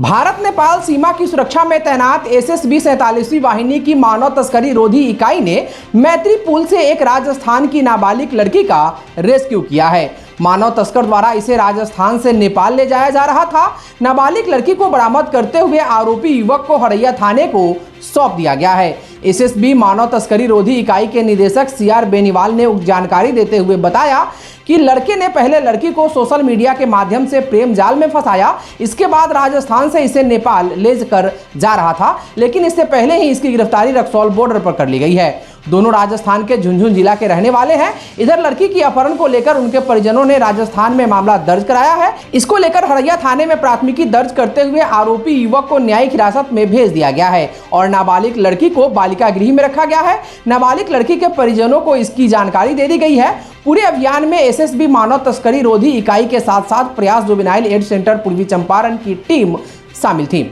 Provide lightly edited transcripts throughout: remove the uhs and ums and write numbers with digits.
भारत नेपाल सीमा की सुरक्षा में तैनात एसएसबी 47वीं वाहिनी की मानव तस्करी रोधी इकाई ने मैत्री पुल से एक राजस्थान की नाबालिग लड़की का रेस्क्यू किया है। मानव तस्कर द्वारा इसे राजस्थान से नेपाल ले जाया जा रहा था। नाबालिग लड़की को बरामद करते हुए आरोपी युवक को हरैया थाने को सौंप दिया गया है। एसएसबी मानव तस्करी रोधी इकाई के निदेशक सीआर बेनीवाल ने जानकारी देते हुए बताया कि लड़के ने पहले लड़की को सोशल मीडिया के माध्यम से प्रेम जाल में फंसाया। इसके बाद राजस्थान से इसे नेपाल ले कर जा रहा था, लेकिन इससे पहले ही इसकी गिरफ्तारी रक्सौल बॉर्डर पर कर ली गई है। दोनों राजस्थान के झुंझुनू जिला के रहने वाले हैं। इधर लड़की की अपहरण को लेकर उनके परिजनों ने राजस्थान में मामला दर्ज कराया है। इसको लेकर हरैया थाने में प्राथमिकी दर्ज करते हुए आरोपी युवक को न्यायिक हिरासत में भेज दिया गया है और नाबालिग लड़की को बालिका गृह में रखा गया है। नाबालिग लड़की के परिजनों को इसकी जानकारी दे दी गई है। पूरे अभियान में एसएसबी मानव तस्करी रोधी इकाई के साथ साथ प्रयास जुवेनाइल एड सेंटर पूर्वी चंपारण की टीम शामिल थी।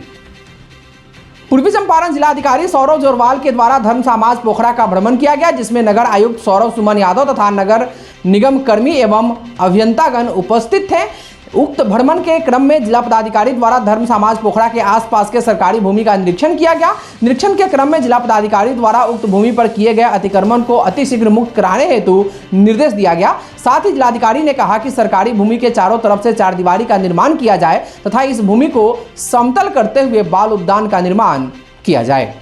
पूर्वी चंपारण जिलाधिकारी सौरभ जोरवाल के द्वारा धर्म समाज पोखरा का भ्रमण किया गया, जिसमें नगर आयुक्त सौरभ सुमन यादव तथा नगर निगम कर्मी एवं अभियंतागण उपस्थित थे। उक्त भ्रमण के क्रम में जिला पदाधिकारी द्वारा धर्म समाज पोखरा के आसपास के सरकारी भूमि का निरीक्षण किया गया। निरीक्षण के क्रम में जिला पदाधिकारी द्वारा उक्त भूमि पर किए गए अतिक्रमण को अतिशीघ्र मुक्त कराने हेतु निर्देश दिया गया। साथ ही जिलाधिकारी ने कहा कि सरकारी भूमि के चारों तरफ से चारदीवारी का निर्माण किया जाए तथा इस भूमि को समतल करते हुए बाल उद्यान का निर्माण किया जाए।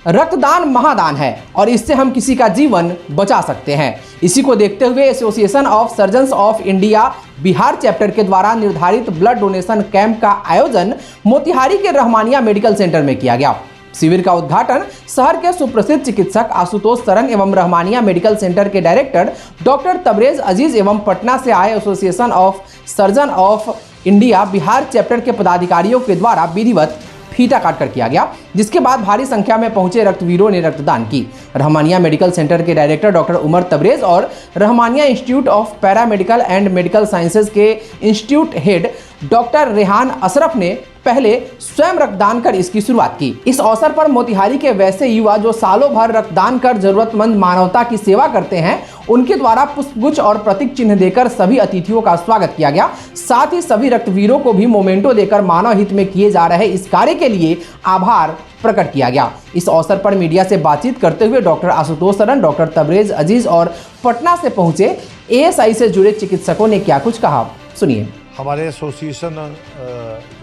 रक्तदान महादान है और इससे हम किसी का जीवन बचा सकते हैं। इसी को देखते हुए association of surgeons of India Bihar chapter के द्वारा निर्धारित ब्लड डोनेशन कैंप का आयोजन मोतिहारी के रहमानिया मेडिकल सेंटर में किया गया। शिविर का उद्घाटन शहर के सुप्रसिद्ध चिकित्सक आशुतोष सरन एवं रहमानिया मेडिकल सेंटर के डायरेक्टर डॉक्टर तबरेज अजीज एवं पटना से आए association of surgeon of India Bihar chapter के पदाधिकारियों के द्वारा विधिवत फीता काटकर किया गया, जिसके बाद भारी संख्या में पहुंचे रक्तवीरों ने रक्तदान की। रहमानिया मेडिकल सेंटर के डायरेक्टर डॉक्टर उमर तबरेज और Rahmania institute of paramedical and medical sciences के institute head doctor Rehan Ashraf ने पहले स्वयं रक्तदान कर इसकी शुरुआत की। इस अवसर पर मोतिहारी के वैसे युवा जो सालों भर रक्तदान कर जरूरतमंद मानवता की सेवा करते हैं, उनके द्वारा पुष्पगुच्छ और प्रतीक चिन्ह देकर सभी अतिथियों का स्वागत किया गया। साथ ही सभी रक्तवीरों को भी मोमेंटो देकर मानव हित में किए जा रहे इस कार्य के लिए आभार प्रकट किया गया। इस अवसर पर मीडिया से बातचीत करते हुए डॉक्टर आशुतोष सरन, डॉक्टर तबरेज अजीज और पटना से पहुंचे एएसआई से जुड़े चिकित्सकों ने क्या कुछ कहा, सुनिए। हमारे एसोसिएशन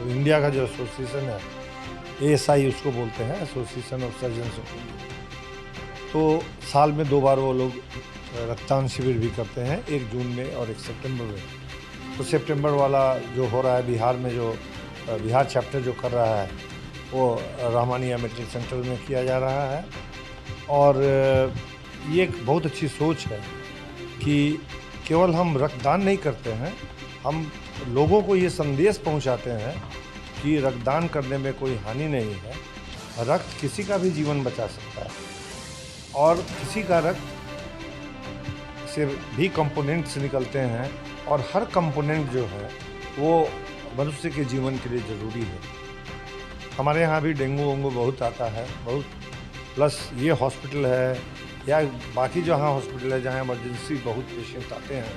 इंडिया का जो एसोसिएशन है, एएसआई उसको बोलते हैं, association of surgeons of India, तो साल में 2 बार वो लोग रक्तदान शिविर भी करते हैं, 1 जून में और 1 सितंबर में। तो सितंबर वाला जो हो रहा है बिहार में, जो बिहार चैप्टर जो कर रहा है, वो रहमानिया मेडिकल सेंटर में किया जा रहा है। और ये एक बहुत अच्छी सोच है कि केवल हम रक्तदान नहीं करते हैं, हम लोगों को ये संदेश पहुंचाते हैं कि रक्तदान करने में कोई हानि नहीं है, रक्त किसी का भी जीवन बचा सकता है और किसी का रक्त से भी कंपोनेंट्स निकलते हैं और हर कंपोनेंट जो है वो मनुष्य के जीवन के लिए ज़रूरी है। हमारे यहाँ भी डेंगू वेंगू बहुत आता है, बहुत, प्लस ये हॉस्पिटल है या बाकी जहाँ हॉस्पिटल है जहाँ इमरजेंसी बहुत पेशेंट आते हैं,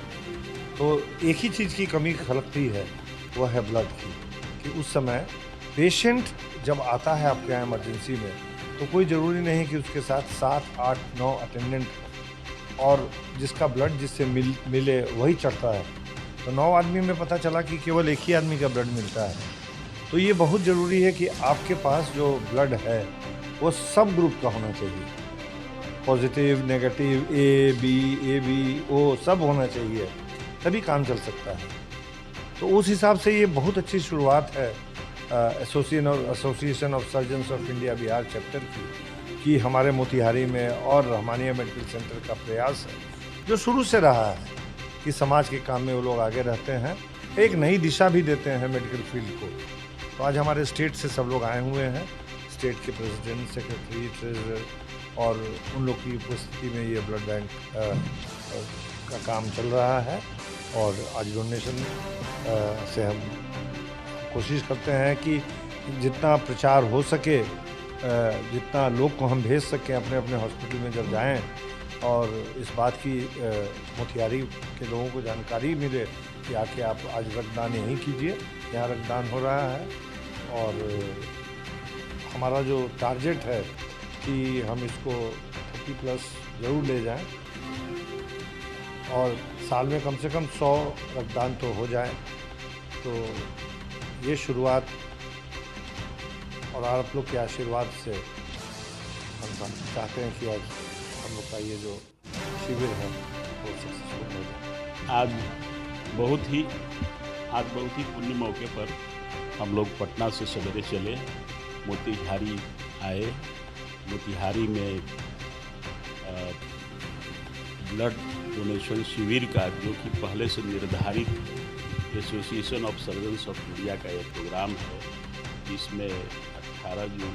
तो एक ही चीज़ की कमी खलकती है, वह है ब्लड की। कि उस समय पेशेंट जब आता है आपके यहाँ इमरजेंसी में, तो कोई ज़रूरी नहीं कि उसके साथ 7, 8, 9 अटेंडेंट और जिसका ब्लड जिससे मिले वही चढ़ता है। तो 9 आदमी में पता चला कि केवल एक ही आदमी का ब्लड मिलता है। तो ये बहुत ज़रूरी है कि आपके पास जो ब्लड है वो सब ग्रुप का होना चाहिए, positive, negative, A B O सब होना चाहिए, तभी काम चल सकता है। तो उस हिसाब से ये बहुत अच्छी शुरुआत है association of surgeons of India Bihar chapter की, कि हमारे मोतिहारी में और रहमानिया मेडिकल सेंटर का प्रयास है, जो शुरू से रहा है कि समाज के काम में वो लोग आगे रहते हैं, एक नई दिशा भी देते हैं मेडिकल फील्ड को। तो आज हमारे स्टेट से सब लोग आए हुए हैं, स्टेट के प्रेसिडेंट, सेक्रेटरी, ट्रेजरर, और उन लोग की उपस्थिति में ये ब्लड बैंक का काम चल रहा है। और आज डोनेशन से हम कोशिश करते हैं कि जितना प्रचार हो सके, जितना लोग को हम भेज सकें अपने अपने हॉस्पिटल में जब जाएं, और इस बात की मोतिहारी के लोगों को जानकारी मिले कि आके आप आज रक्तदान यहीं कीजिए, यहाँ रक्तदान हो रहा है और हमारा जो टारगेट है कि हम इसको 30+ ज़रूर ले जाएं और साल में कम से कम 100 रक्तदान तो हो जाए। तो ये शुरुआत और आप लोग के आशीर्वाद से हम चाहते हैं कि आज हम लोग का ये जो शिविर है वो सक्सेसफुल हो जाए। आज बहुत ही पुण्य मौके पर हम लोग पटना से सवेरे चले, मोतिहारी आए। मोतिहारी में ब्लड डोनेशन शिविर का, जो कि पहले से निर्धारित association of surgeons of India का एक प्रोग्राम है, जिसमें 18 जून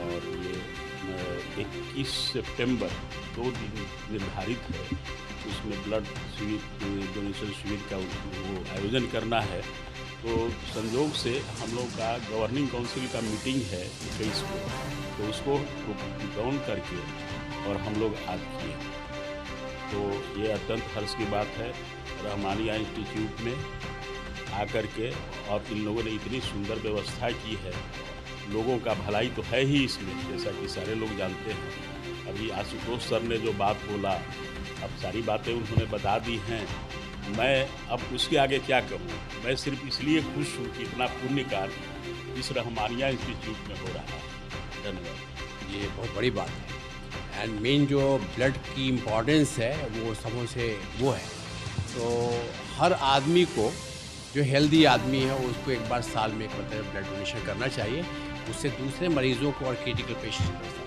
और ये 21 सितंबर 2 दिन निर्धारित है। उसमें ब्लड डोनेशन शिविर का वो आयोजन करना है। तो संयोग से हम लोग का गवर्निंग काउंसिल का मीटिंग है 21 को, तो उसको डाउन करके और हम लोग आज किए। तो ये अत्यंत हर्ष की बात है रहमानिया इंस्टीट्यूट में आकर के, और इन लोगों ने इतनी सुंदर व्यवस्था की है। लोगों का भलाई तो है ही इसमें, जैसा कि सारे लोग जानते हैं। अभी आशुतोष सर ने जो बात बोला, अब सारी बातें उन्होंने बता दी हैं। मैं अब उसके आगे क्या कहूँ। मैं सिर्फ इसलिए खुश हूँ कि इतना पुण्य कार्य इस रहमानिया इंस्टीट्यूट में हो रहा है। धन्यवाद। ये बहुत बड़ी बात है एंड मेन जो ब्लड की इम्पोर्टेंस है वो समों से वो है। तो हर आदमी को, जो हेल्दी आदमी है, उसको एक बार साल में एक मतलब ब्लड डोनेशन करना चाहिए। उससे दूसरे मरीजों को और क्रिटिकल पेशेंट को।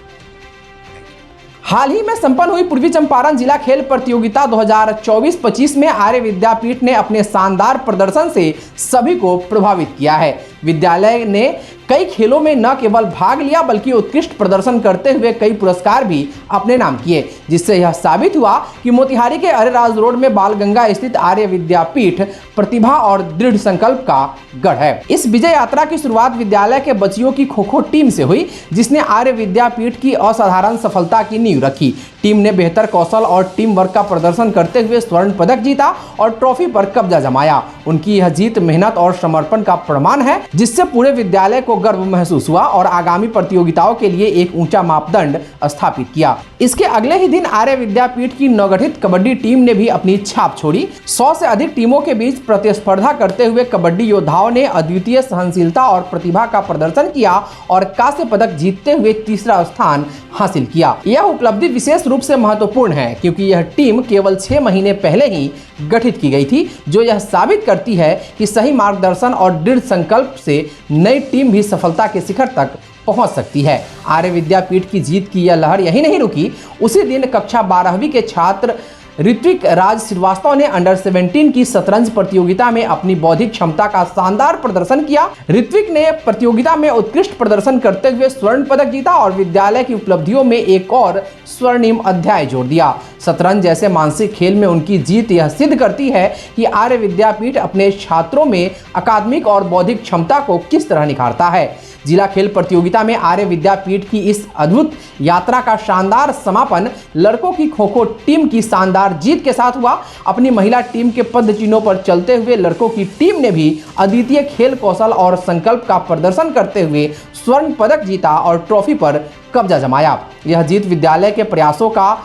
हाल ही में संपन्न हुई पूर्वी चंपारण जिला खेल प्रतियोगिता 2024-25 में आर्य विद्यापीठ ने अपने शानदार प्रदर्शन से सभी को प्रभावित किया है। विद्यालय ने कई खेलों में न केवल भाग लिया बल्कि उत्कृष्ट प्रदर्शन करते हुए कई पुरस्कार भी अपने नाम किए, जिससे यह साबित हुआ कि मोतिहारी के अरेराज रोड में बालगंगा स्थित आर्य विद्यापीठ प्रतिभा और दृढ़ संकल्प का गढ़ है। इस विजय यात्रा की शुरुआत विद्यालय के बच्चियों की खो-खो टीम से हुई, जिसने आर्य विद्यापीठ की असाधारण सफलता की नींव रखी। टीम ने बेहतर कौशल और टीम वर्क का प्रदर्शन करते हुए स्वर्ण पदक जीता और ट्रॉफी पर कब्जा जमाया। उनकी यह जीत मेहनत और समर्पण का प्रमाण है, जिससे पूरे विद्यालय को गर्व महसूस हुआ और आगामी प्रतियोगिताओं के लिए एक ऊंचा मापदंड स्थापित किया। इसके अगले ही दिन आर्य विद्यापीठ की नवगठित कबड्डी टीम ने भी अपनी छाप छोड़ी। 100 से अधिक टीमों के बीच प्रतिस्पर्धा करते हुए कबड्डी योद्धाओं ने अद्वितीय सहनशीलता और प्रतिभा का प्रदर्शन किया और कांस्य पदक जीतते हुए तीसरा स्थान हासिल किया। यह उपलब्धि विशेष रूप से महत्वपूर्ण है क्योंकि यह टीम केवल 6 महीने पहले ही गठित की गई थी, जो यह साबित करती है कि सही मार्गदर्शन और दृढ़ संकल्प से नई टीम भी सफलता के शिखर तक पहुंच सकती है। आर्य विद्यापीठ की जीत की यह लहर यही नहीं रुकी। उसी दिन कक्षा 12वीं के छात्र ऋत्विक राज श्रीवास्तव ने अंडर 17 की शतरंज प्रतियोगिता में अपनी बौद्धिक क्षमता का शानदार प्रदर्शन किया। ऋत्विक ने प्रतियोगिता में उत्कृष्ट प्रदर्शन करते हुए स्वर्ण पदक जीता और विद्यालय की उपलब्धियों में एक और स्वर्णिम अध्याय जोड़ दिया। शतरंज जैसे मानसिक खेल में उनकी जीत यह सिद्ध करती है कि आर्य विद्यापीठ अपने छात्रों में अकादमिक और बौद्धिक क्षमता को किस तरह निखारता है। जिला खेल प्रतियोगिता में आर्य विद्यापीठ की इस अद्भुत यात्रा का शानदार समापन लड़कों की खो-खो टीम की शानदार जीत के साथ हुआ। अपनी महिला टीम के पद चिन्हों पर चलते हुए लड़कों की टीम ने भी अद्वितीय खेल कौशल और संकल्प का प्रदर्शन करते हुए स्वर्ण पदक जीता और ट्रॉफी पर कब्जा जमाया। यह जीत विद्यालय के प्रयासों का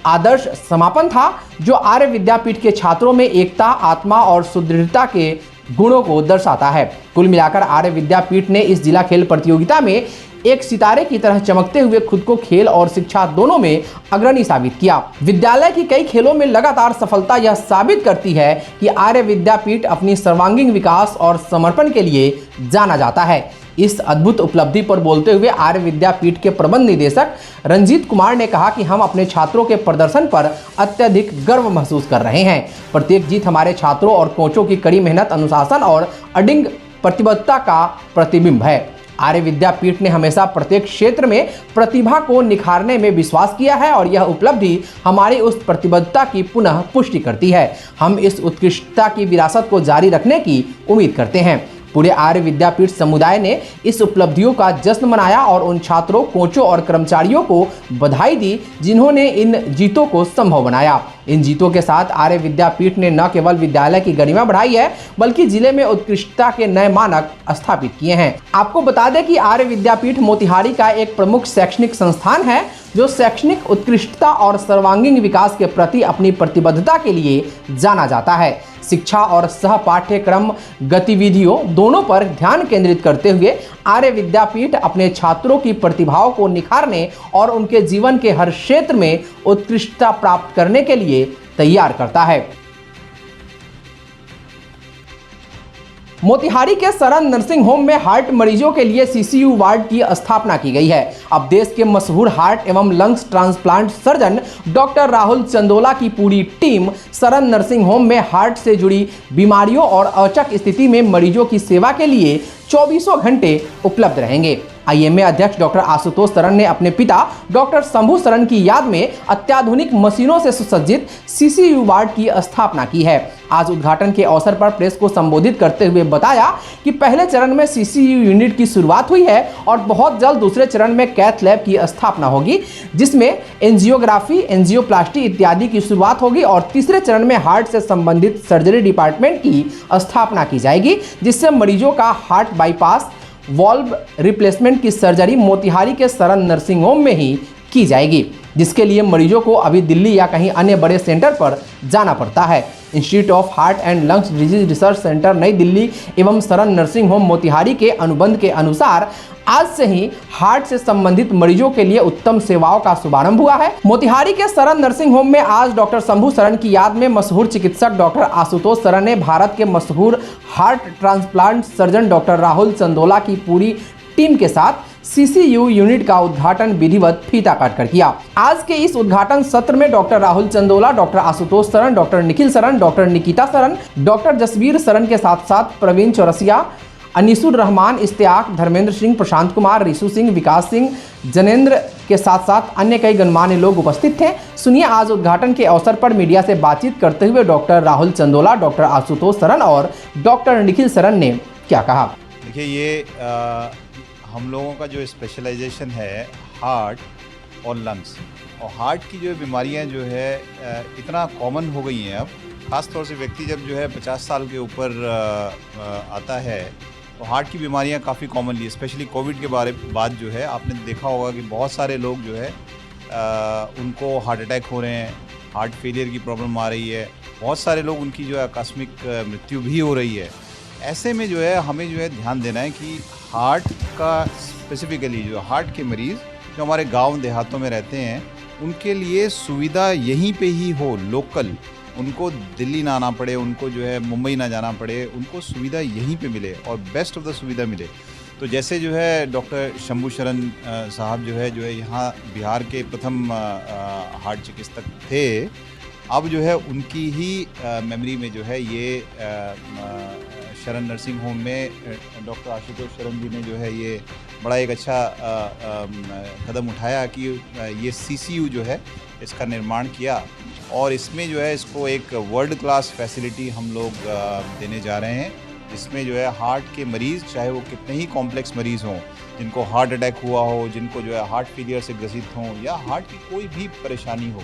आदर्श समापन था, जो आर्य विद्यापीठ के छात्रों में एकता, आत्मा और सुदृढ़ता के गुणों को दर्शाता है। कुल मिलाकर आर्य विद्यापीठ ने इस जिला खेल प्रतियोगिता में एक सितारे की तरह चमकते हुए खुद को खेल और शिक्षा दोनों में अग्रणी साबित किया। विद्यालय की कई खेलों में लगातार सफलता यह साबित करती है कि आर्य विद्यापीठ अपनी सर्वांगीण विकास और समर्पण के लिए जाना जाता है। इस अद्भुत उपलब्धि पर बोलते हुए आर्य विद्यापीठ के प्रबंध निदेशक रंजीत कुमार ने कहा कि हम अपने छात्रों के प्रदर्शन पर अत्यधिक गर्व महसूस कर रहे हैं। प्रत्येक जीत हमारे छात्रों और कोचों की कड़ी मेहनत, अनुशासन और अडिग प्रतिबद्धता का प्रतिबिंब है। आर्य विद्यापीठ ने हमेशा प्रत्येक क्षेत्र में प्रतिभा को निखारने में विश्वास किया है और यह उपलब्धि हमारी उस प्रतिबद्धता की पुनः पुष्टि करती है। हम इस उत्कृष्टता की विरासत को जारी रखने की उम्मीद करते हैं। पूरे आर्य विद्यापीठ समुदाय ने इस उपलब्धियों का जश्न मनाया और उन छात्रों, कोचों और कर्मचारियों को बधाई दी जिन्होंने इन जीतों को संभव बनाया। इन जीतों के साथ आर्य विद्यापीठ ने न केवल विद्यालय की गरिमा बढ़ाई है बल्कि जिले में उत्कृष्टता के नए मानक स्थापित किए हैं। आपको बता दें कि आर्य विद्यापीठ मोतिहारी का एक प्रमुख शैक्षणिक संस्थान है जो शैक्षणिक उत्कृष्टता और सर्वांगीण विकास के प्रति अपनी प्रतिबद्धता के लिए जाना जाता है। शिक्षा और सह पाठ्यक्रम गतिविधियों दोनों पर ध्यान केंद्रित करते हुए आर्य विद्यापीठ अपने छात्रों की प्रतिभाओं को निखारने और उनके जीवन के हर क्षेत्र में उत्कृष्टता प्राप्त करने के लिए तैयार करता है। मोतिहारी के सरन नर्सिंग होम में हार्ट मरीजों के लिए सीसीयू वार्ड की स्थापना की गई है। अब देश के मशहूर हार्ट एवं lungs transplant surgeon doctor Rahul Chandola की पूरी टीम सरन नर्सिंग होम में हार्ट से जुड़ी बीमारियों और अचक स्थिति में मरीजों की सेवा के लिए 24 घंटे उपलब्ध रहेंगे। आईएमए अध्यक्ष डॉक्टर आशुतोष सरन ने अपने पिता डॉक्टर शंभू सरन की याद में अत्याधुनिक मशीनों से सुसज्जित सीसीयू वार्ड की स्थापना की है। आज उद्घाटन के अवसर पर प्रेस को संबोधित करते हुए बताया कि पहले चरण में सीसीयू यूनिट की शुरुआत हुई है और बहुत जल्द दूसरे चरण में कैथ लैब की स्थापना होगी जिसमें एंजियोग्राफी, एंजियोप्लास्टी इत्यादि की शुरुआत होगी और तीसरे चरण में हार्ट से संबंधित सर्जरी डिपार्टमेंट की स्थापना की जाएगी जिससे मरीजों का हार्ट बाईपास, वॉल्व रिप्लेसमेंट की सर्जरी मोतिहारी के सरन नर्सिंग होम में ही की जाएगी, जिसके लिए मरीजों को अभी दिल्ली या कहीं अन्य बड़े सेंटर पर जाना पड़ता है। Institute of heart and lungs disease research centre नई दिल्ली एवं सरन नर्सिंग होम मोतिहारी के अनुबंध के अनुसार आज से ही हार्ट से संबंधित मरीजों के लिए उत्तम सेवाओं का शुभारंभ हुआ है। मोतिहारी के सरन नर्सिंग होम में आज डॉक्टर शंभू सरन की याद में मशहूर चिकित्सक डॉक्टर आशुतोष सरन ने भारत के मशहूर heart transplant surgeon doctor Rahul Chandola की पूरी टीम के साथ सीसीयू यूनिट का उद्घाटन विधिवत फीता काटकर किया। आज के इस उद्घाटन सत्र में doctor Rahul Chandola, doctor Ashutosh Saran, doctor Nikhil Saran, doctor Nikita Saran, doctor Jasvir Saran के साथ साथ प्रवीण चौरसिया, अनीसुर रहमान, इस्तेआक, धर्मेंद्र सिंह, प्रशांत कुमार, रिशु सिंह, विकास सिंह, जनेंद्र के साथ साथ अन्य कई गणमान्य लोग उपस्थित थे। सुनिए आज उद्घाटन के अवसर पर मीडिया से बातचीत करते हुए डॉक्टर राहुल चंदोला, डॉक्टर आशुतोष सरन और डॉक्टर निखिल सरन ने क्या कहा। देखिए ये हम लोगों का जो स्पेशलाइजेशन है हार्ट और लंग्स, और हार्ट की जो बीमारियां जो है इतना कॉमन हो गई हैं अब, ख़ास तौर से व्यक्ति जब जो है 50 साल के ऊपर आता है तो हार्ट की बीमारियां काफ़ी कॉमनली, स्पेशली कोविड के बाद जो है आपने देखा होगा कि बहुत सारे लोग जो है उनको हार्ट अटैक हो रहे हैं, हार्ट फेलियर की प्रॉब्लम आ रही है, बहुत सारे लोग उनकी जो है आकस्मिक मृत्यु भी हो रही है। ऐसे में जो है हमें जो है ध्यान देना है कि हार्ट का स्पेसिफिकली जो हार्ट के मरीज़ जो हमारे गांव देहातों में रहते हैं उनके लिए सुविधा यहीं पे ही हो, लोकल, उनको दिल्ली ना आना पड़े, उनको जो है मुंबई ना जाना पड़े, उनको सुविधा यहीं पे मिले और बेस्ट ऑफ द सुविधा मिले। तो जैसे जो है डॉक्टर शंभू शरण साहब जो है यहाँ बिहार के प्रथम हार्ट चिकित्सक थे, अब जो है उनकी ही मेमोरी में जो है ये शरण नर्सिंग होम में डॉक्टर आशुतोष शरण जी ने जो है ये बड़ा एक अच्छा कदम उठाया कि ये सीसीयू जो है इसका निर्माण किया और इसमें जो है इसको एक वर्ल्ड क्लास फैसिलिटी हम लोग देने जा रहे हैं, जिसमें जो है हार्ट के मरीज़ चाहे वो कितने ही कॉम्प्लेक्स मरीज़ हों, जिनको हार्ट अटैक हुआ हो, जिनको जो है हार्ट फेलियर से ग्रसित हों या हार्ट की कोई भी परेशानी हो,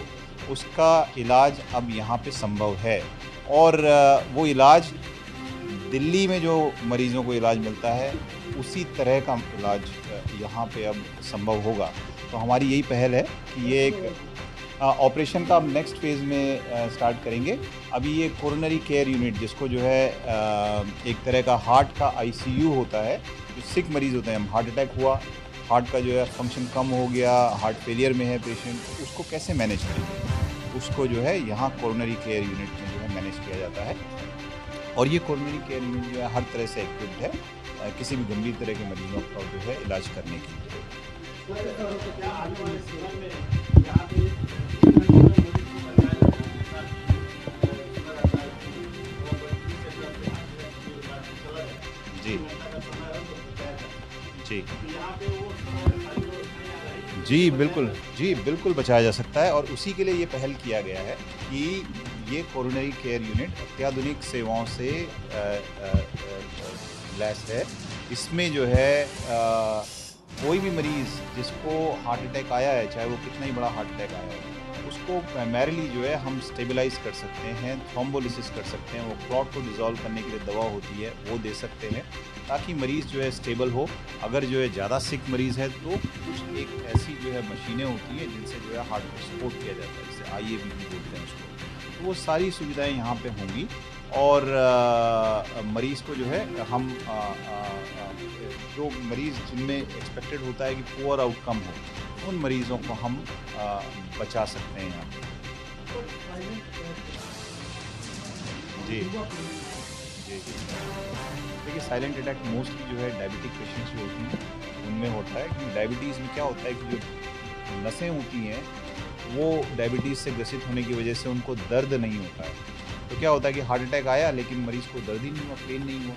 उसका इलाज अब यहाँ पे संभव है। और वो इलाज दिल्ली में जो मरीज़ों को इलाज मिलता है उसी तरह का इलाज यहाँ पे अब संभव होगा। तो हमारी यही पहल है कि ये एक ऑपरेशन का हम नेक्स्ट फेज़ में स्टार्ट करेंगे। अभी ये कोरोनरी केयर यूनिट, जिसको जो है एक तरह का हार्ट का आईसीयू होता है, जो सिक मरीज़ होते हैं, हम हार्ट अटैक हुआ, हार्ट का जो है फंक्शन कम हो गया, हार्ट फेलियर में है पेशेंट, तो उसको कैसे मैनेज करेंगे, उसको जो है यहाँ कोरोनरी केयर यूनिट में जो है मैनेज किया जाता है। और ये कोरोनरी केयर यूनिट जो है हर तरह से इक्विप्ड है किसी भी गंभीर तरह के मरीजों का जो है इलाज करने के लिए। जी बिल्कुल बचाया जा सकता है और उसी के लिए ये पहल किया गया है कि ये कोरोनरी केयर यूनिट अत्याधुनिक सेवाओं से ग्लास है, इसमें जो है कोई भी मरीज़ जिसको हार्ट अटैक आया है, चाहे वो कितना ही बड़ा हार्ट अटैक आया है, उसको प्राइमरीली जो है हम स्टेबलाइज कर सकते हैं, थ्रोम्बोलिसिस कर सकते हैं, वो क्लॉट को डिज़ोल्व करने के लिए दवा होती है वो दे सकते हैं ताकि मरीज़ जो है स्टेबल हो। अगर जो है ज़्यादा सिक मरीज़ है तो कुछ एक ऐसी जो है मशीनें होती हैं जिनसे जो है हार्ट को सपोर्ट किया जाता है, जैसे IABP बोलते हैं उसको। तो वो सारी सुविधाएं यहाँ पे होंगी और मरीज़ को जो है हम जो मरीज़ जिनमें एक्सपेक्टेड होता है कि पुअर आउटकम हो, उन मरीज़ों को हम बचा सकते हैं यहाँ पे। जी जी जी देखिए, साइलेंट अटैक मोस्टली जो है डायबिटिक पेशेंट्स जो होती हैं उनमें होता है, क्योंकि डायबिटीज़ में क्या होता है कि जो नसें होती हैं वो डायबिटीज़ से ग्रसित होने की वजह से उनको दर्द नहीं होता है। तो क्या होता है कि हार्ट अटैक आया लेकिन मरीज़ को दर्द ही नहीं हुआ, पेन नहीं हुआ,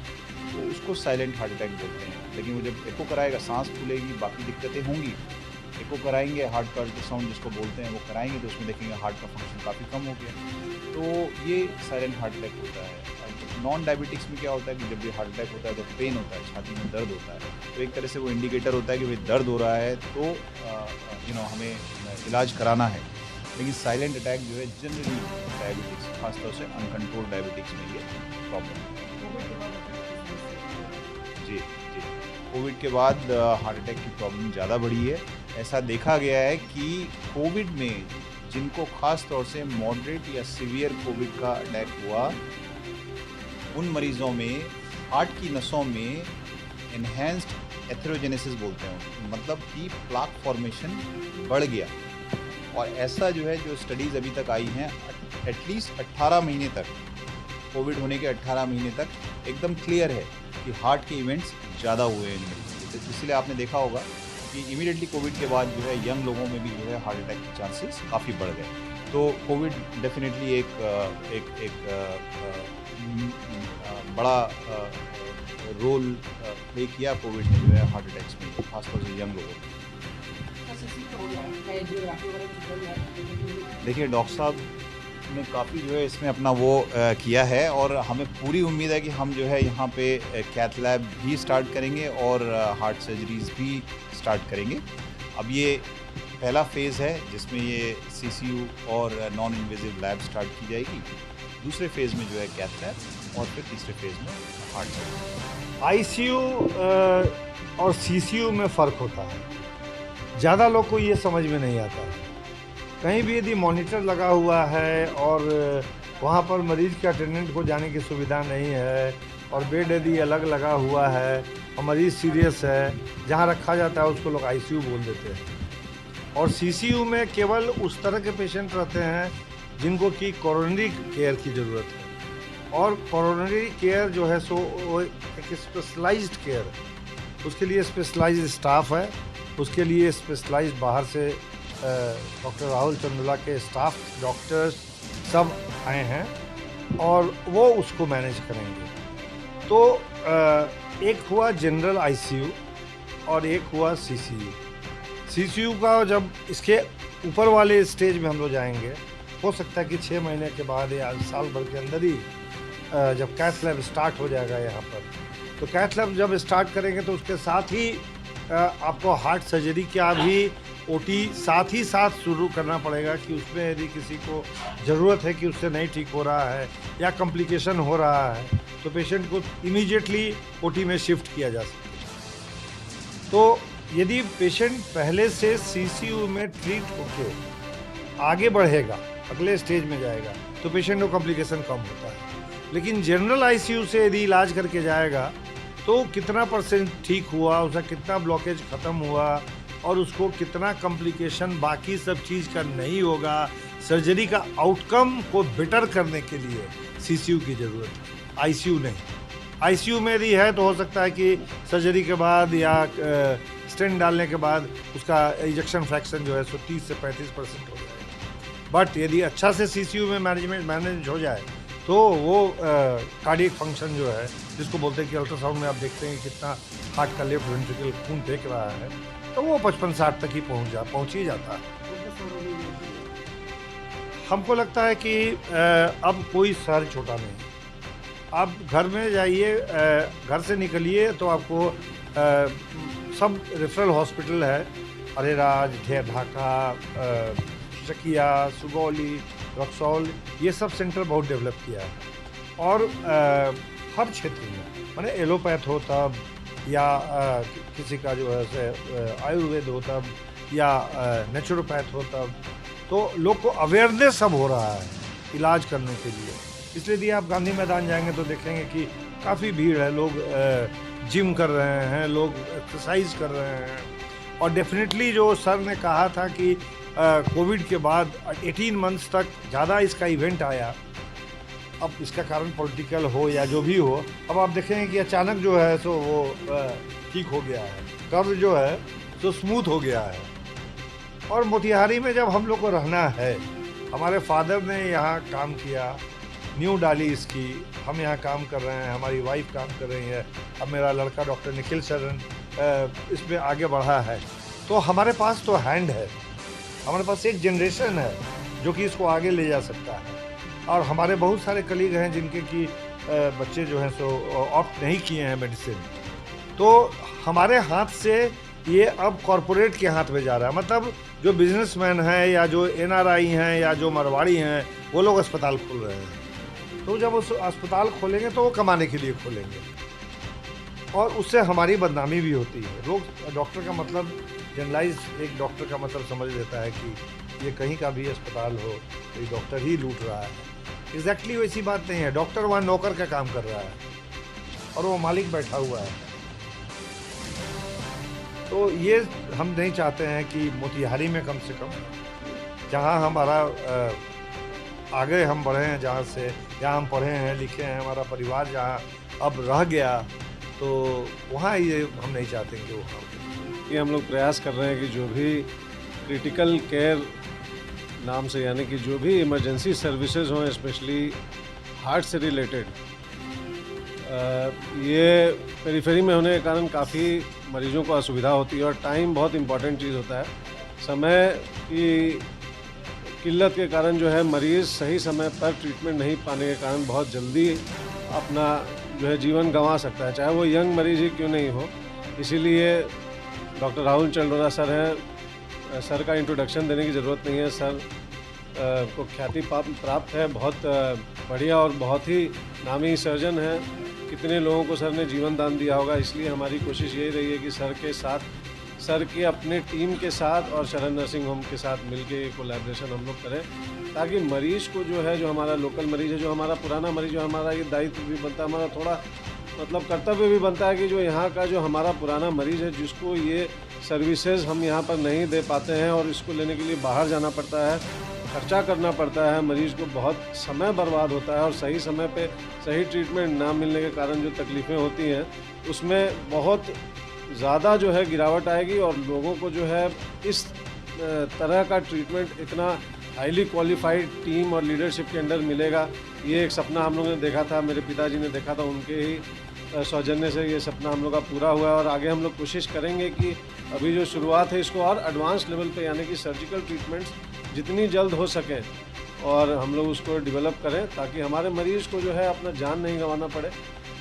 तो उसको साइलेंट हार्ट अटैक बोलते हैं। लेकिन वो जब एको कराएगा, सांस फूलेगी, बाकी दिक्कतें होंगी, एको कराएंगे, हार्ट का अल्ट्रासाउंड जिसको बोलते हैं वो कराएंगे तो उसमें देखेंगे हार्ट का फंक्शन काफ़ी कम हो गया, तो ये साइलेंट हार्ट अटैक होता है। नॉन डायबिटिक्स में क्या होता है कि जब भी हार्ट अटैक होता है तो पेन होता है, छाती में दर्द होता है, तो एक तरह से वो इंडिकेटर होता है कि भाई दर्द हो रहा है तो हमें इलाज कराना है। लेकिन साइलेंट अटैक जो है जनरली डायबिटिक्स, खासतौर से अनकंट्रोल्ड डायबिटिक्स में ये प्रॉब्लम है। जी जी कोविड के बाद हार्ट अटैक की प्रॉब्लम ज़्यादा बढ़ी है। ऐसा देखा गया है कि कोविड में जिनको खास तौर से मॉडरेट या सीवियर कोविड का अटैक हुआ, उन मरीज़ों में हार्ट की नसों में एनहेंस्ड एथेरोजेनेसिस बोलते हैं, मतलब कि प्लाक फॉर्मेशन बढ़ गया। और ऐसा जो है जो स्टडीज़ अभी तक आई हैं, एटलीस्ट 18 महीने तक, कोविड होने के 18 महीने तक एकदम क्लियर है कि हार्ट के इवेंट्स ज़्यादा हुए हैं इन मरीजों के। इसलिए आपने देखा होगा कि इमीडिएटली कोविड के बाद जो है यंग लोगों में भी जो है हार्ट अटैक के चांसेस काफ़ी बढ़ गए। तो कोविड डेफिनेटली एक बड़ा रोल प्ले किया कोविड ने जो है हार्ट अटैक्स में, खासतौर से यंग लोगों में। देखिए, डॉक्टर साहब ने काफ़ी जो है इसमें अपना वो किया है और हमें पूरी उम्मीद है कि हम जो है यहाँ पे कैथ लैब भी स्टार्ट करेंगे और हार्ट सर्जरीज भी स्टार्ट करेंगे। अब ये पहला फेज़ है जिसमें ये CCU और नॉन इन्वेजिव लैब स्टार्ट की जाएगी। दूसरे फेज़ में जो है कैथ लैब और फिर तीसरे फेज़ में हार्ट सर्जरी। ICU और CCU में फ़र्क होता है, ज़्यादा लोग को ये समझ में नहीं आता है। कहीं भी यदि मॉनिटर लगा हुआ है और वहाँ पर मरीज़ के अटेंडेंट को जाने की सुविधा नहीं है और बेड यदि अलग लगा हुआ है और मरीज़ सीरियस है, जहाँ रखा जाता है उसको लोग ICU बोल देते हैं। और CCU में केवल उस तरह के पेशेंट रहते हैं जिनको कि कोरोनरी केयर की ज़रूरत है, और कोरोनरी केयर जो है सो एक स्पेशलाइज्ड केयर, उसके लिए स्पेशलाइज्ड स्टाफ है, उसके लिए स्पेशलाइज्ड बाहर से डॉक्टर राहुल चंदोला के स्टाफ डॉक्टर्स सब आए हैं और वो उसको मैनेज करेंगे। तो एक हुआ जनरल ICU और एक हुआ CCU का जब इसके ऊपर वाले स्टेज में हम लोग जाएंगे, हो सकता है कि 6 महीने के बाद या साल भर के अंदर ही जब कैथ लैब स्टार्ट हो जाएगा यहाँ पर, तो कैथ लैब जब स्टार्ट करेंगे तो उसके साथ ही आपको हार्ट सर्जरी का भी OT साथ ही साथ शुरू करना पड़ेगा कि उसमें यदि किसी को ज़रूरत है कि उससे नहीं ठीक हो रहा है या कॉम्प्लिकेशन हो रहा है तो पेशेंट को इमीडिएटली OT में शिफ्ट किया जा सकता है। तो यदि पेशेंट पहले से CCU में ट्रीट होके आगे बढ़ेगा, अगले स्टेज में जाएगा, तो पेशेंट को कॉम्प्लिकेशन कम होता है। लेकिन जनरल ICU से यदि इलाज करके जाएगा तो कितना % ठीक हुआ, उसका कितना ब्लॉकेज ख़त्म हुआ और उसको कितना कॉम्प्लिकेशन बाकी सब चीज़ का नहीं होगा, सर्जरी का आउटकम को बेटर करने के लिए CCU की ज़रूरत है, ICU नहीं। ICU में यदि है तो हो सकता है कि सर्जरी के बाद या स्टेंट डालने के बाद उसका इजेक्शन फ्रैक्शन जो है सो 30 से 35% हो जाएगा। बट यदि अच्छा से CCU में मैनेज हो जाए तो वो कार्डियक फंक्शन जो है, जिसको बोलते हैं कि अल्ट्रासाउंड में आप देखते हैं कितना हार्ट का लेफ्ट वेंट्रिकल खून फेंक रहा है, तो वो 55-60 तक ही पहुँच ही जाता है। हमको लगता है कि अब कोई शहर छोटा नहीं, आप घर में जाइए, घर से निकलिए तो आपको सब रेफरल हॉस्पिटल है, अरेराज, ढाका, चकिया, सुगौली, रक्सौल, ये सब सेंटर बहुत डेवलप किया है। और हर क्षेत्र में, माने एलोपैथ हो तब, या किसी का जो है आयुर्वेद हो तब, या नेचुरोपैथ हो तब, तो लोग को अवेयरनेस अब हो रहा है इलाज करने के लिए। इसलिए यदि आप गांधी मैदान जाएंगे तो देखेंगे कि काफ़ी भीड़ है, लोग जिम कर रहे हैं, लोग एक्सरसाइज कर रहे हैं। और डेफिनेटली जो सर ने कहा था कि कोविड के बाद 18 मंथ्स तक ज़्यादा इसका इवेंट आया, अब इसका कारण पॉलिटिकल हो या जो भी हो, अब आप देखेंगे कि अचानक जो है सो वो ठीक हो गया है, कर्व जो है सो स्मूथ हो गया है। और मोतिहारी में जब हम लोग को रहना है, हमारे फादर ने यहाँ काम किया, न्यू डाली इसकी, हम यहाँ काम कर रहे हैं, हमारी वाइफ काम कर रही है, अब मेरा लड़का डॉक्टर निखिल शरण इसमें आगे बढ़ा है, तो हमारे पास तो हैंड है, हमारे पास एक जनरेशन है जो कि इसको आगे ले जा सकता है। और हमारे बहुत सारे कलीग हैं जिनके कि बच्चे जो हैं सो ऑप्ट नहीं किए हैं मेडिसिन, तो हमारे हाथ से ये अब कॉरपोरेट के हाथ में जा रहा है। मतलब जो बिजनेसमैन हैं या जो NRI हैं या जो मरवाड़ी हैं, वो लोग अस्पताल खोल रहे हैं। तो जब उस अस्पताल खोलेंगे तो वो कमाने के लिए खोलेंगे, और उससे हमारी बदनामी भी होती है। लोग डॉक्टर का मतलब जनरलाइज एक डॉक्टर का मतलब समझ लेता है कि ये कहीं का भी अस्पताल हो तो ये डॉक्टर ही लूट रहा है। एग्जैक्टली वैसी बात नहीं है। डॉक्टर वहाँ नौकर का काम कर रहा है और वो मालिक बैठा हुआ है। तो ये हम नहीं चाहते हैं कि मोतिहारी में कम से कम, जहाँ हमारा आगे हम बढ़े हैं, जहाँ हम पढ़े हैं लिखे हैं, हमारा परिवार जहाँ अब रह गया, तो वहाँ ये हम नहीं चाहते कि वो हो। ये हम लोग प्रयास कर रहे हैं कि जो भी क्रिटिकल केयर नाम से, यानी कि जो भी इमरजेंसी सर्विसेज हों, स्पेशली हार्ट से रिलेटेड, ये पेरिफेरी में होने के कारण काफ़ी मरीजों को असुविधा होती है। और टाइम बहुत इम्पॉर्टेंट चीज़ होता है। समय की किल्लत के कारण जो है मरीज़ सही समय पर ट्रीटमेंट नहीं पाने के कारण बहुत जल्दी अपना जो है जीवन गंवा सकता है, चाहे वो यंग मरीज ही क्यों नहीं हो। इसीलिए डॉक्टर राहुल चंडोरा सर हैं, सर का इंट्रोडक्शन देने की ज़रूरत नहीं है। सर को ख्याति प्राप्त है, बहुत बढ़िया और बहुत ही नामी सर्जन है। कितने लोगों को सर ने जीवन दान दिया होगा। इसलिए हमारी कोशिश यही रही है कि सर के साथ, सर के अपने टीम के साथ और शरण नर्सिंग होम के साथ मिलके कोलैबोरेशन हम लोग करें, ताकि मरीज़ को जो है, जो हमारा लोकल मरीज़ है, जो हमारा पुराना मरीज़, जो हमारा ये दायित्व भी बनता है, हमारा थोड़ा मतलब कर्तव्य भी बनता है कि जो यहाँ का जो हमारा पुराना मरीज़ है, जिसको ये सर्विसेज हम यहाँ पर नहीं दे पाते हैं और इसको लेने के लिए बाहर जाना पड़ता है, खर्चा करना पड़ता है, मरीज़ को बहुत समय बर्बाद होता है और सही समय पे सही ट्रीटमेंट ना मिलने के कारण जो तकलीफ़ें होती हैं, उसमें बहुत ज़्यादा जो है गिरावट आएगी और लोगों को जो है इस तरह का ट्रीटमेंट इतना हाईली क्वालिफाइड टीम और लीडरशिप के अंडर मिलेगा, ये एक सपना हम लोगों ने देखा था, मेरे पिताजी ने देखा था, उनके ही सौजन्य से ये सपना हम लोग का पूरा हुआ है। और आगे हम लोग कोशिश करेंगे कि अभी जो शुरुआत है इसको और एडवांस लेवल पे, यानी कि सर्जिकल ट्रीटमेंट्स जितनी जल्द हो सके और हम लोग उसको डेवलप करें, ताकि हमारे मरीज़ को जो है अपना जान नहीं गंवाना पड़े।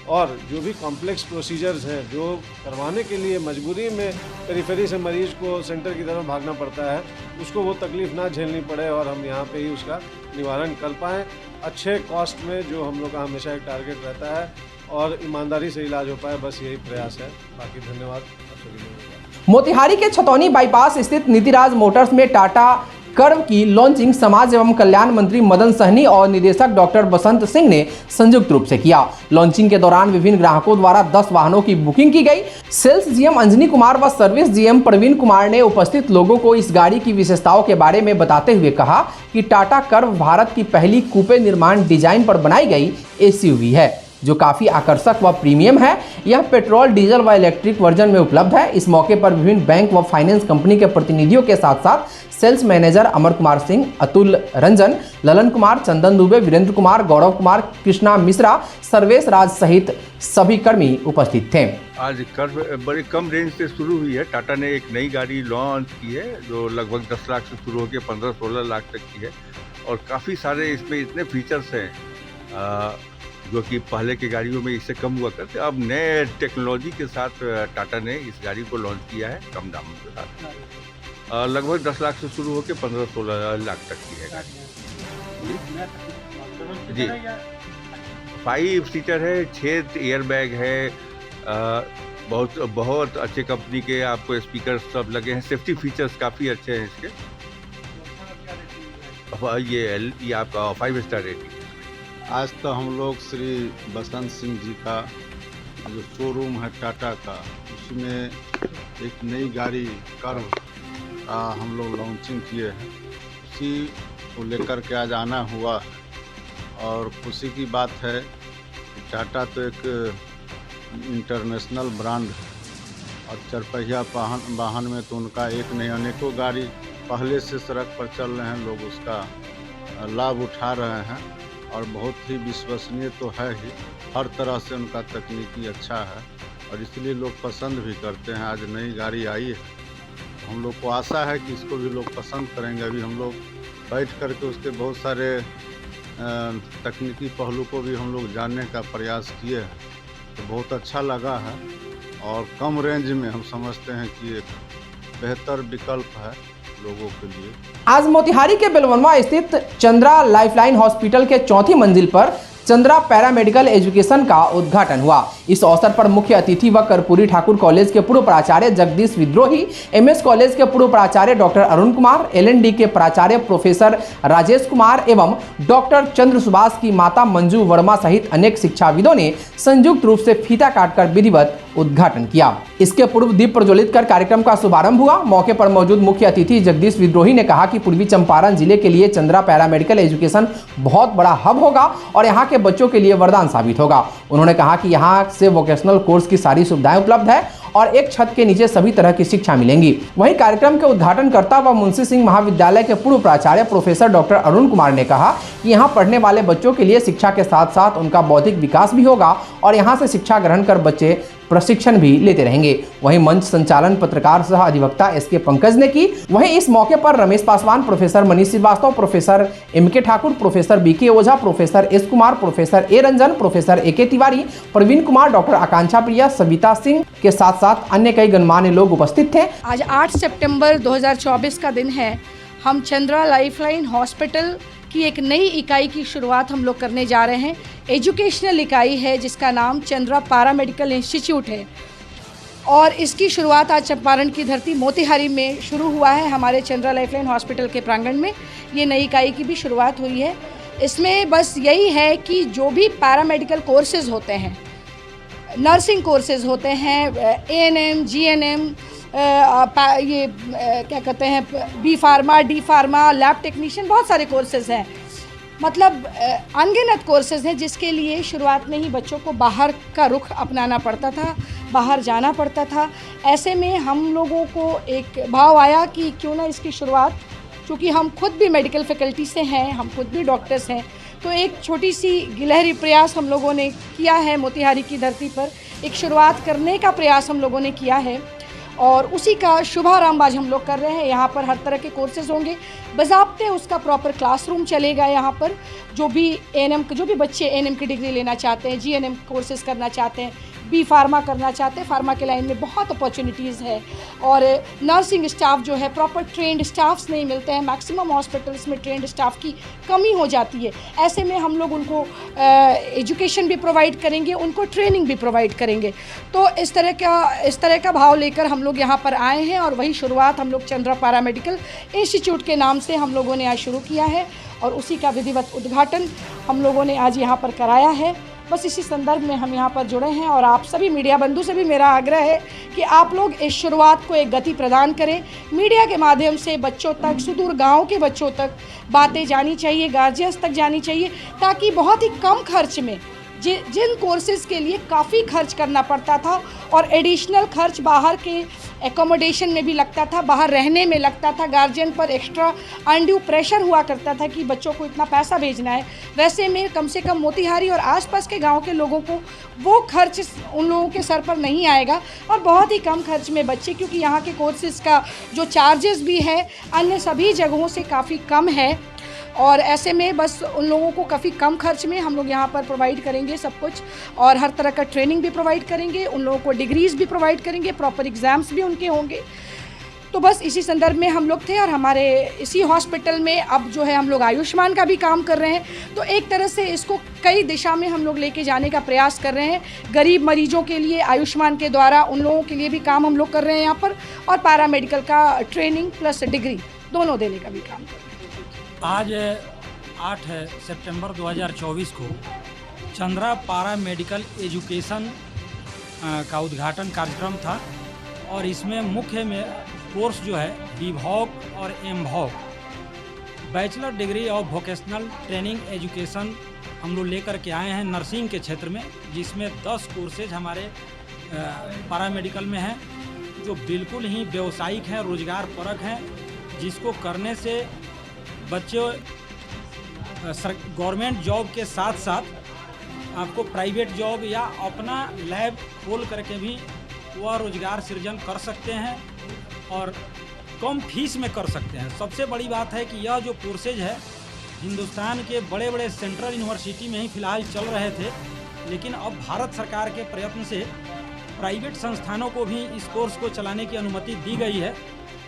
और जो भी कॉम्प्लेक्स प्रोसीजर्स हैं जो करवाने के लिए मजबूरी में पेरिफेरी से मरीज़ को सेंटर की तरफ भागना पड़ता है, उसको वो तकलीफ़ ना झेलनी पड़े और हम यहाँ पे ही उसका निवारण कर पाएँ अच्छे कॉस्ट में, जो हम लोग का हमेशा एक टारगेट रहता है, और ईमानदारी से इलाज हो पाए, बस यही प्रयास है। बाकी धन्यवाद आप सभी लोगों का। मोतिहारी के छतौनी बाईपास स्थित नीतिराज मोटर्स में टाटा कर्व की लॉन्चिंग समाज एवं कल्याण मंत्री मदन सहनी और निदेशक डॉक्टर बसंत सिंह ने संयुक्त रूप से किया। लॉन्चिंग के दौरान विभिन्न ग्राहकों द्वारा 10 वाहनों की बुकिंग की गई। सेल्स जीएम अंजनी कुमार व सर्विस जीएम प्रवीण कुमार ने उपस्थित लोगों को इस गाड़ी की विशेषताओं के बारे में बताते हुए कहा कि टाटा कर्व भारत की पहली कूपे निर्माण डिजाइन पर बनाई गई एसयूवी है, जो काफ़ी आकर्षक व प्रीमियम है। यह पेट्रोल, डीजल व इलेक्ट्रिक वर्जन में उपलब्ध है। इस मौके पर विभिन्न बैंक व फाइनेंस कंपनी के प्रतिनिधियों के साथ साथ सेल्स मैनेजर अमर कुमार सिंह, अतुल रंजन, ललन कुमार, चंदन दुबे, वीरेंद्र कुमार, गौरव कुमार, कृष्णा मिश्रा, सर्वेश राज सहित सभी कर्मी उपस्थित थे। आज कर्व बड़ी कम रेंज से शुरू हुई है। टाटा ने एक नई गाड़ी लॉन्च की है जो लगभग 10 लाख से शुरू होकर 15-16 लाख तक की है, और काफ़ी सारे इसमें इतने फीचर्स हैं। जो कि पहले की गाड़ियों में इससे कम हुआ करते। अब नए टेक्नोलॉजी के साथ टाटा ने इस गाड़ी को लॉन्च किया है कम दामों के साथ। लगभग 10 लाख से शुरू होकर 15-16 लाख तक की है गाड़ी जी। 5 सीटर है, 6 एयर बैग है, बहुत अच्छे कंपनी के आपको स्पीकर सब लगे हैं, सेफ्टी फीचर्स काफ़ी अच्छे हैं इसके। ये आपका 5 स्टार रेटिंग। आज तो हम लोग श्री बसंत सिंह जी का जो शोरूम है टाटा का, उसमें एक नई गाड़ी कर्व का हम लोग लॉन्चिंग किए हैं। उसी को लेकर के आज आना हुआ और खुशी की बात है कि टाटा तो एक इंटरनेशनल ब्रांड है और चरपहिया वाहन में तो उनका एक नहीं अनेकों गाड़ी पहले से सड़क पर चल रहे हैं, लोग उसका लाभ उठा रहे हैं और बहुत ही विश्वसनीय तो है ही, हर तरह से उनका तकनीकी अच्छा है और इसलिए लोग पसंद भी करते हैं। आज नई गाड़ी आई है, हम लोग को आशा है कि इसको भी लोग पसंद करेंगे। अभी हम लोग बैठ करके उसके बहुत सारे तकनीकी पहलू को भी हम लोग जानने का प्रयास किए हैं, तो बहुत अच्छा लगा है और कम रेंज में हम समझते हैं कि एक बेहतर विकल्प है लोगों के लिए। आज मोतिहारी के बेलवनवा स्थित चंद्रा लाइफलाइन हॉस्पिटल के 4थी मंजिल पर चंद्रा पैरामेडिकल एजुकेशन का उद्घाटन हुआ। इस अवसर पर मुख्य अतिथि व कर्पूरी ठाकुर कॉलेज के पूर्व प्राचार्य जगदीश विद्रोही, एमएस कॉलेज के पूर्व प्राचार्य डॉक्टर अरुण कुमार, एलएनडी के प्राचार्य प्रोफेसर राजेश कुमार एवं डॉक्टर चंद्र सुभाष की माता मंजू वर्मा सहित अनेक शिक्षाविदों ने संयुक्त रूप से फीता काटकर विधिवत उद्घाटन किया। इसके पूर्व दीप प्रज्वलित कर कार्यक्रम का शुभारंभ हुआ। मौके पर मौजूद मुख्य अतिथि जगदीश विद्रोही ने कहा कि पूर्वी चंपारण जिले के लिए चंद्रा पैरामेडिकल एजुकेशन बहुत बड़ा हब होगा और यहाँ के बच्चों के लिए वरदान साबित होगा। उन्होंने कहा कि यहाँ से वोकेशनल कोर्स की सारी सुविधाएं उपलब्ध है और एक छत के नीचे सभी तरह की शिक्षा मिलेंगी। वहीं कार्यक्रम के उद्घाटनकर्ता व मुंशी सिंह महाविद्यालय के पूर्व प्राचार्य प्रोफेसर डॉक्टर अरुण कुमार ने कहा कि यहाँ पढ़ने वाले बच्चों के लिए शिक्षा के साथ साथ उनका बौद्धिक विकास भी होगा और यहाँ से शिक्षा ग्रहण कर बच्चे प्रशिक्षण भी लेते रहेंगे। वहीं मंच संचालन पत्रकार सह अधिवक्ता एसके पंकज ने की। वहीं इस मौके पर Ramesh Paswan, professor Manish Srivastava, professor MK Thakur, professor BK Ojha, professor S Kumar, professor A Ranjan, professor AK Tiwari, Praveen Kumar, doctor Akanksha Priya, Savita Singh के साथ साथ अन्य कई गणमान्य लोग उपस्थित थे। आज 8 सितंबर 2024 का दिन है। हम चंद्रा लाइफलाइन हॉस्पिटल की एक नई इकाई की शुरुआत हम लोग करने जा रहे हैं। एजुकेशनल इकाई है जिसका नाम चंद्रा पैरामेडिकल इंस्टीट्यूट है और इसकी शुरुआत आज चंपारण की धरती मोतिहारी में शुरू हुआ है। हमारे चंद्रा लाइफलाइन हॉस्पिटल के प्रांगण में ये नई इकाई की भी शुरुआत हुई है। इसमें बस यही है कि जो भी पैरामेडिकल कोर्सेज होते हैं, नर्सिंग कोर्सेज होते हैं, एएनएम, जीएनएम, ये क्या कहते हैं, B pharma, D pharma, lab technician, बहुत सारे कोर्सेज हैं, मतलब अनगिनत कोर्सेज हैं जिसके लिए शुरुआत में ही बच्चों को बाहर का रुख अपनाना पड़ता था, बाहर जाना पड़ता था। ऐसे में हम लोगों को एक भाव आया कि क्यों ना इसकी शुरुआत, चूँकि हम खुद भी मेडिकल फैकल्टी से हैं, हम खुद भी डॉक्टर्स हैं, तो एक छोटी सी गिलहरी प्रयास हम लोगों ने किया है। मोतिहारी की धरती पर एक शुरुआत करने का प्रयास हम लोगों ने किया है और उसी का शुभारंभ आज हम लोग कर रहे हैं। यहाँ पर हर तरह के कोर्सेज होंगे, बज़ाब्ते उसका प्रॉपर क्लासरूम चलेगा। यहाँ पर जो भी बच्चे एएनएम की डिग्री लेना चाहते हैं, जीएनएम कोर्सेज करना चाहते हैं, बी फार्मा करना चाहते हैं, फार्मा के लाइन में बहुत अपॉर्चुनिटीज़ है और नर्सिंग स्टाफ जो है प्रॉपर ट्रेंड स्टाफ्स नहीं मिलते हैं। मैक्सिमम हॉस्पिटल्स में ट्रेंड स्टाफ की कमी हो जाती है। ऐसे में हम लोग उनको एजुकेशन भी प्रोवाइड करेंगे, उनको ट्रेनिंग भी प्रोवाइड करेंगे। तो इस तरह का भाव लेकर हम लोग यहाँ पर आए हैं और वही शुरुआत हम लोग चंद्रा पैरामेडिकल इंस्टीट्यूट के नाम से हम लोगों ने आज शुरू किया है और उसी का विधिवत उद्घाटन हम लोगों ने आज यहाँ पर कराया है। बस इसी संदर्भ में हम यहाँ पर जुड़े हैं और आप सभी मीडिया बंधु से भी मेरा आग्रह है कि आप लोग इस शुरुआत को एक गति प्रदान करें। मीडिया के माध्यम से बच्चों तक, सुदूर गांव के बच्चों तक बातें जानी चाहिए, गार्जियंस तक जानी चाहिए, ताकि बहुत ही कम खर्च में जिन कोर्सेज़ के लिए काफ़ी खर्च करना पड़ता था और एडिशनल खर्च बाहर के एकोमोडेशन में भी लगता था, बाहर रहने में लगता था, गार्जियन पर एक्स्ट्रा अनड्यू प्रेशर हुआ करता था कि बच्चों को इतना पैसा भेजना है, वैसे में कम से कम मोतिहारी और आसपास के गांव के लोगों को वो खर्च उन लोगों के सर पर नहीं आएगा और बहुत ही कम खर्च में बच्चे, क्योंकि यहाँ के कोर्सेज़ का जो चार्जेस भी है अन्य सभी जगहों से काफ़ी कम है। और ऐसे में बस उन लोगों को काफ़ी कम खर्च में हम लोग यहाँ पर प्रोवाइड करेंगे सब कुछ, और हर तरह का ट्रेनिंग भी प्रोवाइड करेंगे, उन लोगों को डिग्रीज़ भी प्रोवाइड करेंगे, प्रॉपर एग्ज़ाम्स भी उनके होंगे। तो बस इसी संदर्भ में हम लोग थे, और हमारे इसी हॉस्पिटल में अब जो है हम लोग आयुष्मान का भी काम कर रहे हैं। तो एक तरह से इसको कई दिशा में हम लोग लेके जाने का प्रयास कर रहे हैं। गरीब मरीजों के लिए आयुष्मान के द्वारा उन लोगों के लिए भी काम हम लोग कर रहे हैं यहाँ पर, और पैरामेडिकल का ट्रेनिंग प्लस डिग्री दोनों देने का भी काम कर रहे हैं। आज 8 सितंबर 2024 को चंद्रा पारा मेडिकल एजुकेशन का उद्घाटन कार्यक्रम था, और इसमें मुख्य में कोर्स जो है BVOC और MVOC bachelor degree of vocational training education हम लोग लेकर के आए हैं नर्सिंग के क्षेत्र में, जिसमें 10 कोर्सेज हमारे पैरामेडिकल में हैं जो बिल्कुल ही व्यावसायिक हैं, रोजगार परक हैं, जिसको करने से बच्चे गवर्नमेंट जॉब के साथ साथ आपको प्राइवेट जॉब या अपना लैब खोल करके भी वह रोजगार सृजन कर सकते हैं और कम फीस में कर सकते हैं। सबसे बड़ी बात है कि यह जो कोर्सेज है हिंदुस्तान के बड़े बड़े सेंट्रल यूनिवर्सिटी में ही फ़िलहाल चल रहे थे, लेकिन अब भारत सरकार के प्रयत्न से प्राइवेट संस्थानों को भी इस कोर्स को चलाने की अनुमति दी गई है,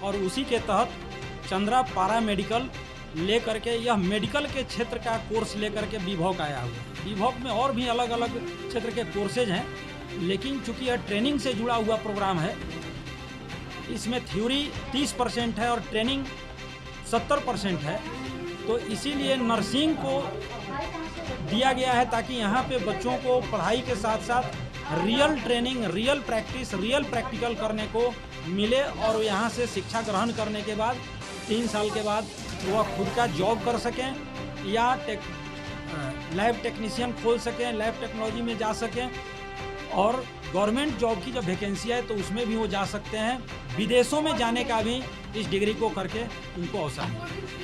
और उसी के तहत चंद्रा पारा मेडिकल ले करके यह मेडिकल के क्षेत्र का कोर्स लेकर के BVOC आया हुआ है। BVOC में और भी अलग अलग क्षेत्र के कोर्सेज हैं, लेकिन चूँकि यह ट्रेनिंग से जुड़ा हुआ प्रोग्राम है, इसमें थ्योरी 30% है और ट्रेनिंग 70% है, तो इसीलिए नर्सिंग को दिया गया है ताकि यहाँ पे बच्चों को पढ़ाई के साथ साथ real training, real practice, real practical करने को मिले, और यहाँ से शिक्षा ग्रहण करने के बाद 3 साल के बाद वह खुद का जॉब कर सकें या लैब टेक्नीशियन खोल सकें, लैब टेक्नोलॉजी में जा सकें, और गवर्नमेंट जॉब की जब वैकेंसी है तो उसमें भी वो जा सकते हैं। विदेशों में जाने का भी इस डिग्री को करके उनको अवसर मिले।